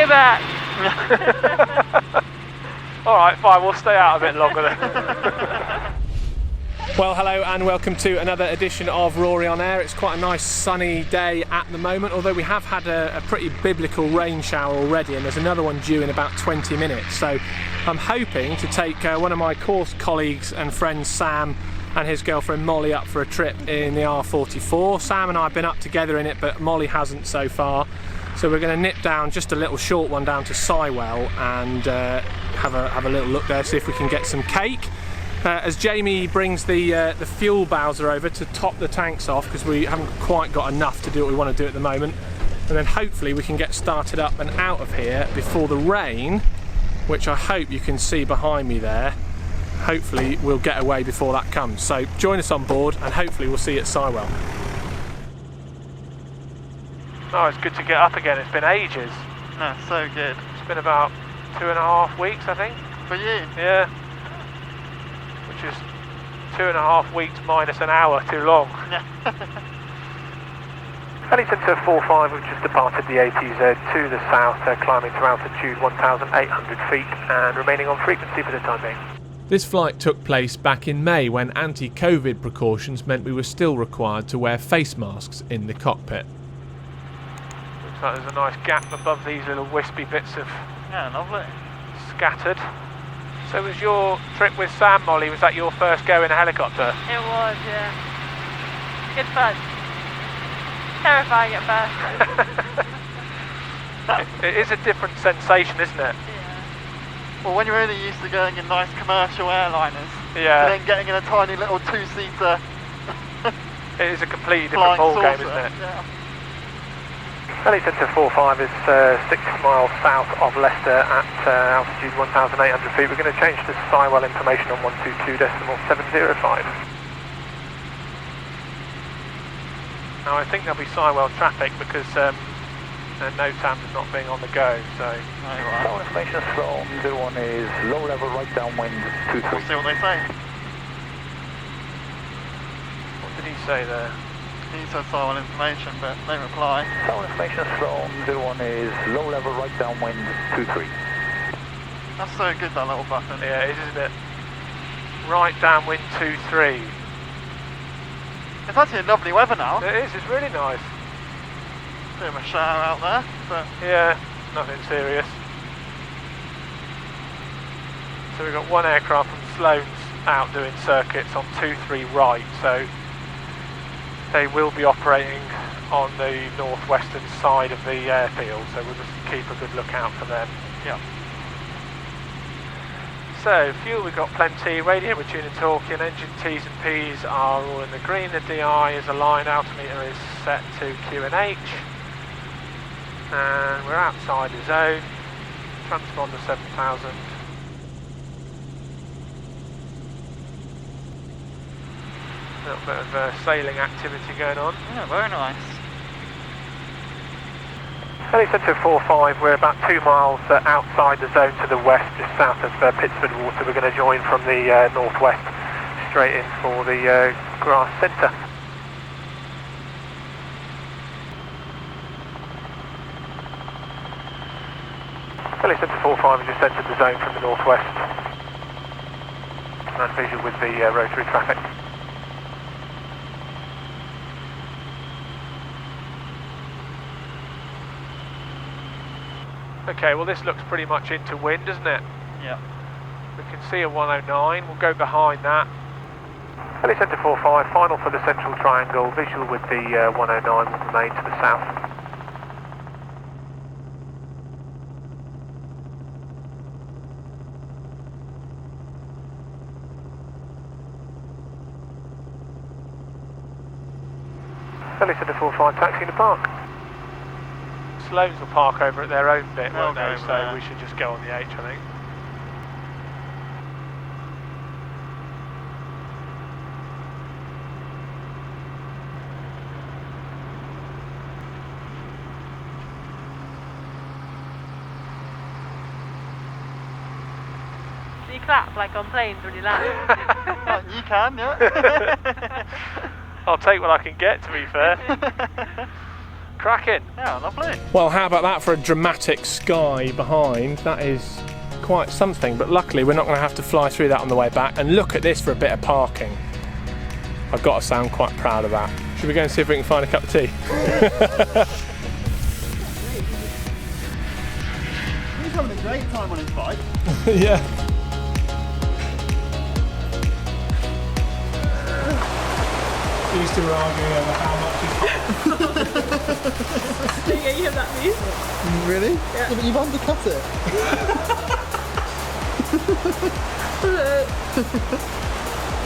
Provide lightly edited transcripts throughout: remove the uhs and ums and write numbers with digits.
it back. Alright, fine, we'll stay out a bit longer then. Well, hello and welcome to another edition of Rory on Air. It's quite a nice sunny day at the moment, although we have had a pretty biblical rain shower already, and there's another one due in about 20 minutes. So I'm hoping to take one of my course colleagues and friends, Sam, and his girlfriend Mollie up for a trip in the R44. Sam and I have been up together in it, but Mollie hasn't so far. So we're going to nip down just a little short one down to Sywell and have a little look there, see if we can get some cake. As Jamie brings the fuel bowser over to top the tanks off, because we haven't quite got enough to do what we want to do at the moment, and then hopefully we can get started up and out of here before the rain, which I hope you can see behind me there. Hopefully we'll get away before that comes. So join us on board and hopefully we'll see you at Sywell. Oh, it's good to get up again. It's been ages. No, so good. It's been about 2.5 weeks, I think. For you? Yeah. Which is 2.5 weeks minus an hour too long. Yeah. Alley Centre 45, we've just departed the ATZ to the south, climbing to altitude 1,800 feet and remaining on frequency for the time being. This flight took place back in May when anti-COVID precautions meant we were still required to wear face masks in the cockpit. Looks like there's a nice gap above these little wispy bits of lovely. Scattered. So was your trip with Sam, Mollie, was that your first go in a helicopter? It was, yeah. Good fun. Terrifying at first. It is a different sensation, isn't it? Yeah. Well, when you're only used to going in nice commercial airliners, Yeah. and then getting in a tiny little two-seater It is a completely different ball game, isn't it? Yeah. Alley Centre 45 is 6 miles south of Leicester at altitude 1,800 feet. We're going to change to Sywell information on 122.705. Now I think there'll be Sywell traffic because Northampton not being on the go, so... Sywell information from 01 is low level right downwind 23. We'll see what they say. What did he say there? He said Sywell information, but no reply. Sywell information from 01 is low level right downwind 23. That's so good, that little button. Yeah, it is, isn't it? Right downwind 23. It's actually lovely weather now. It is, it's really nice. Bit of a shower out there, but... Yeah, nothing serious. So we've got one aircraft from Sloan's out doing circuits on 23 right, so they will be operating on the northwestern side of the airfield, so we'll just keep a good look out for them. Yeah. So, fuel we've got plenty, radio we're tuning talking, engine T's and P's are all in the green, the DI is aligned, altimeter is set to Q and H, and we're outside the zone, transponder 7,000. A little bit of sailing activity going on. Yeah, very nice. Alley Centre 45, we're about 2 miles outside the zone to the west, just south of Pittsford Water. We're going to join from the northwest straight in for the grass centre. Alley Centre 45 has just entered the zone from the northwest. And visual with the rotary traffic. Okay, well this looks pretty much into wind, doesn't it? Yeah. We can see a 109, we'll go behind that. Alley Centre 45, final for the central triangle, visual with the 109 will remain to the south. Alley Centre 45, taxiing to park. Sloan's will park over at their own bit, won't they? So we should just go on the H, I think. Do you clap like on planes when you land? You can, yeah. I'll take what I can get, to be fair. Cracking. Yeah, lovely. Well, how about that for a dramatic sky behind? That is quite something, but luckily we're not going to have to fly through that on the way back. And look at this for a bit of parking. I've got to sound quite proud of that. Should we go and see if we can find a cup of tea? He's having a great time on his bike. Yeah. These two are arguing over how much is Yeah, you have that view. Really? Yeah, but you've undercut it.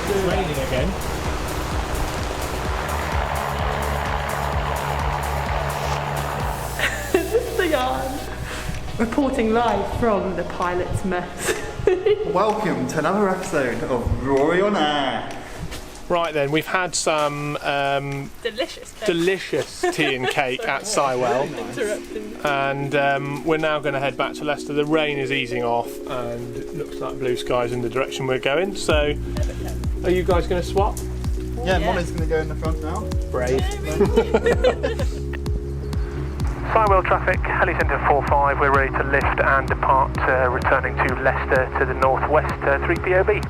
It's raining again. Reporting live from the pilot's mess. Welcome to another episode of Rory on Air. Right then, we've had some delicious tea and cake at Sywell, and we're now going to head back to Leicester. The rain is easing off and it looks like blue skies in the direction we're going. So, are you guys going to swap? Yeah, Mollie's going to go in the front now. Brave. Sywell traffic, Heli Centre 45, we're ready to lift and depart, returning to Leicester to the northwest, 3POB.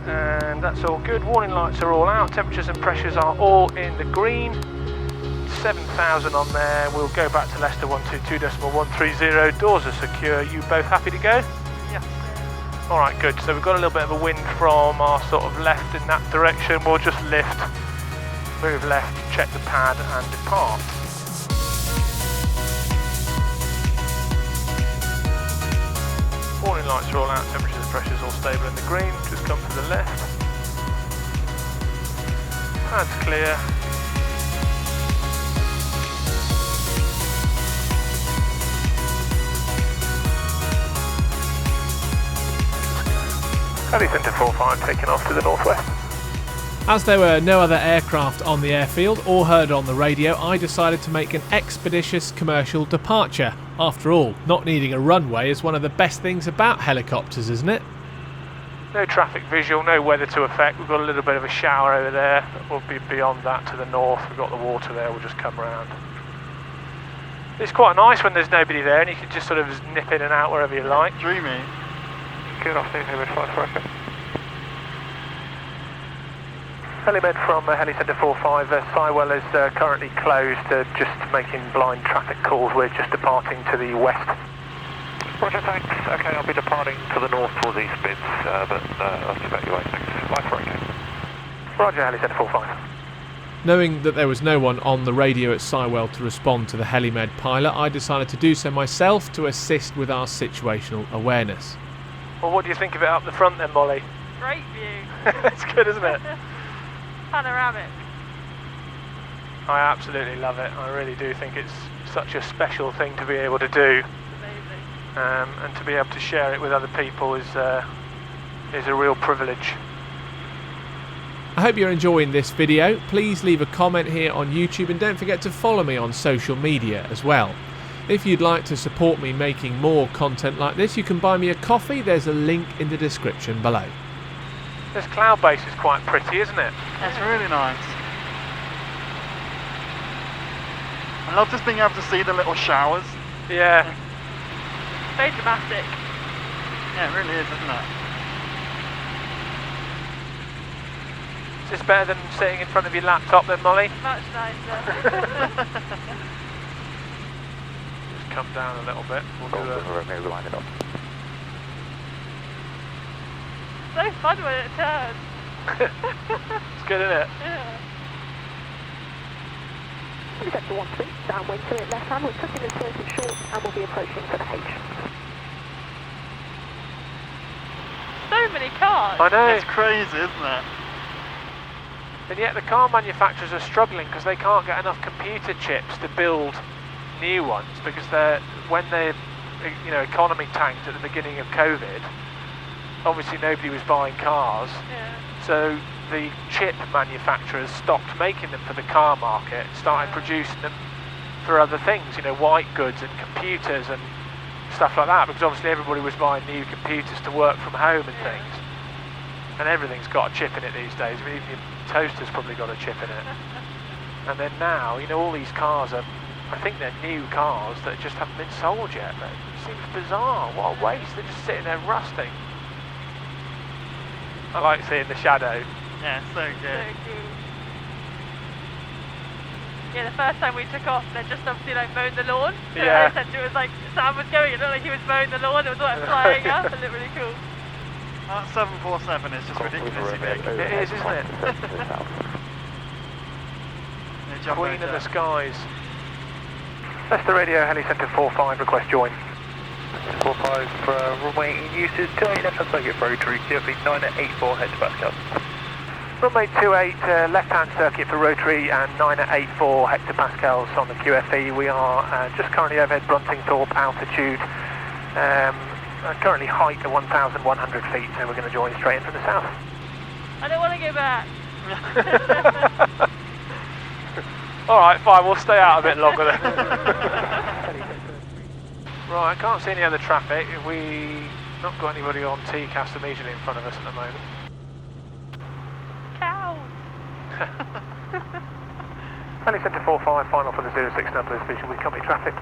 And that's all good, warning lights are all out, temperatures and pressures are all in the green, 7,000 on there, we'll go back to Leicester 122.130, doors are secure, you both happy to go? Yeah. Alright, good, so we've got a little bit of a wind from our sort of left in that direction, we'll just lift, move left, check the pad and depart. Warning lights are all out, temperatures and pressures all stable in the green, just come to the left. Pad's clear. Heli Centre 45 taking off to the northwest. As there were no other aircraft on the airfield or heard on the radio, I decided to make an expeditious commercial departure. After all, not needing a runway is one of the best things about helicopters, isn't it? No traffic visual, no weather to affect. We've got a little bit of a shower over there. We'll be beyond that to the north. We've got the water there, we'll just come round. It's quite nice when there's nobody there and you can just sort of nip in and out wherever you like. Dreamy. Good afternoon, Heli 45. Helimed from Heli Centre 45, Sywell is currently closed, just making blind traffic calls. We're just departing to the west. Roger, thanks. Okay, I'll be departing to the north towards East Mids, but I'll expect you away. Thanks. Bye for okay. Roger, Heli Centre 45. Knowing that there was no one on the radio at Sywell to respond to the Helimed pilot, I decided to do so myself to assist with our situational awareness. Well, what do you think of it up the front then, Mollie? Great view. It's good, isn't it? Panoramic. I absolutely love it. I really do think it's such a special thing to be able to do. Amazing. And to be able to share it with other people is a real privilege. I hope you're enjoying this video. Please leave a comment here on YouTube and don't forget to follow me on social media as well. If you'd like to support me making more content like this, you can buy me a coffee. There's a link in the description below. This cloud base is quite pretty, isn't it? That's really nice. I love just being able to see the little showers. Yeah. Very dramatic. Yeah, it really is, isn't it? Is this better than sitting in front of your laptop then, Mollie? Much nicer. Just come down a little bit. We'll do a... So fun when it turns. It's good, isn't it? Yeah. Sector 13, downwind to it left hand, we're cutting and turning short and we'll be approaching for the H. So many cars. I know. It's crazy, isn't it? And yet the car manufacturers are struggling because they can't get enough computer chips to build new ones because when they economy tanked at the beginning of COVID, obviously nobody was buying cars, so the chip manufacturers stopped making them for the car market, started producing them for other things, white goods and computers and stuff like that, because obviously everybody was buying new computers to work from home and things, and everything's got a chip in it these days. I mean, even your toaster's probably got a chip in it. And then now, you know, all these cars are, I think they're new cars that just haven't been sold yet. That seems bizarre. What a waste. They're just sitting there rusting. I like seeing the shadow. Yeah, so good. So cool. Yeah, the first time we took off, they just obviously like mowed the lawn. So Yeah. essentially it was like Sam was going, it looked like he was mowing the lawn. It was like flying up. It looked really cool. That 747 is just ridiculously big. It is, isn't it? Queen of the skies. Leicester Radio, Heli Centre 45, request join. 45 for runway in uses, 28 left hand circuit for Rotary, QFE 984 hectopascals. Runway 28, left hand circuit for Rotary and 984 hectopascals on the QFE. We are just currently overhead Bruntingthorpe altitude, currently height of 1,100 feet, so we're going to join straight in from the south. I don't want to go back. Alright, fine, we'll stay out a bit longer then. Right, I can't see any other traffic. We've not got anybody on TCAS immediately in front of us at the moment. Cows. Heli Centre 45, final for the 06 numbers, visual with company traffic.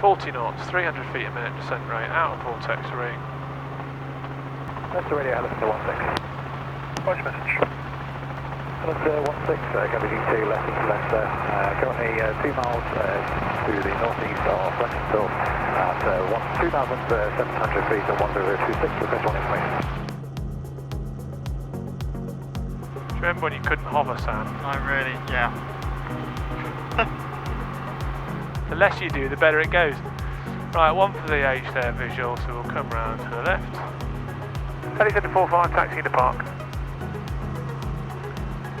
40 knots, 300 feet a minute descent rate, out of vortex ring. Leicester Radio, Heli Centre 16. Watch message. Leicester 16, going to be 2 left into Leicester, currently 2 miles to the northeast of Bruntingthorpe at 2,700 feet and 1026, request one information. Do you remember when you couldn't hover, Sam? Yeah. The less you do, the better it goes. Right, 1 for the H there visual, so we'll come round to the left. Heli Centre 45, taxi to park.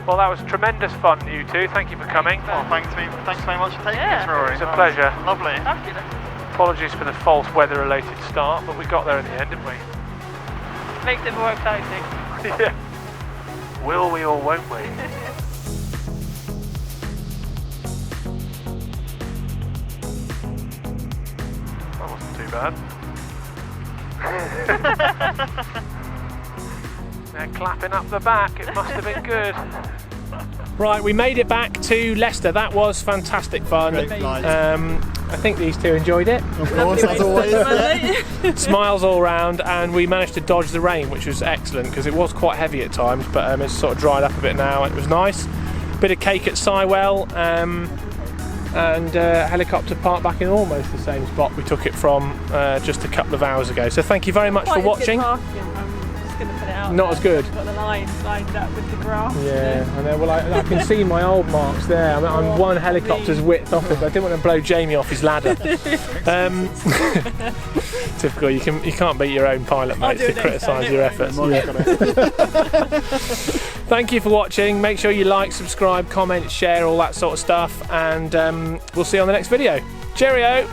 Well, that was tremendous fun, you two. Thank you for coming. Oh, thanks very much for taking us, Rory. It's a pleasure. Lovely. Fabulous. Apologies for the false weather-related start, but we got there in the end, didn't we? Makes it more exciting. Yeah. Will we or won't we? That wasn't too bad. They're clapping up the back, it must have been good. Right, we made it back to Leicester. That was fantastic fun. Great flight. I think these two enjoyed it. Of course, as always. Smiles all round, and we managed to dodge the rain, which was excellent because it was quite heavy at times, but it's sort of dried up a bit now. It was nice. Bit of cake at Sywell, and helicopter parked back in almost the same spot we took it from just a couple of hours ago. So thank you very much for watching. I'm just going to put it out. Not as good. I've got the lines lined up with the grass. Yeah, I know. Well, I can see my old marks there. I'm one helicopter's width off it, but I didn't want to blow Jamie off his ladder. Typical. You can't beat your own pilot mates to criticise your efforts. Thank you for watching. Make sure you like, subscribe, comment, share, all that sort of stuff, and we'll see you on the next video. Cheerio!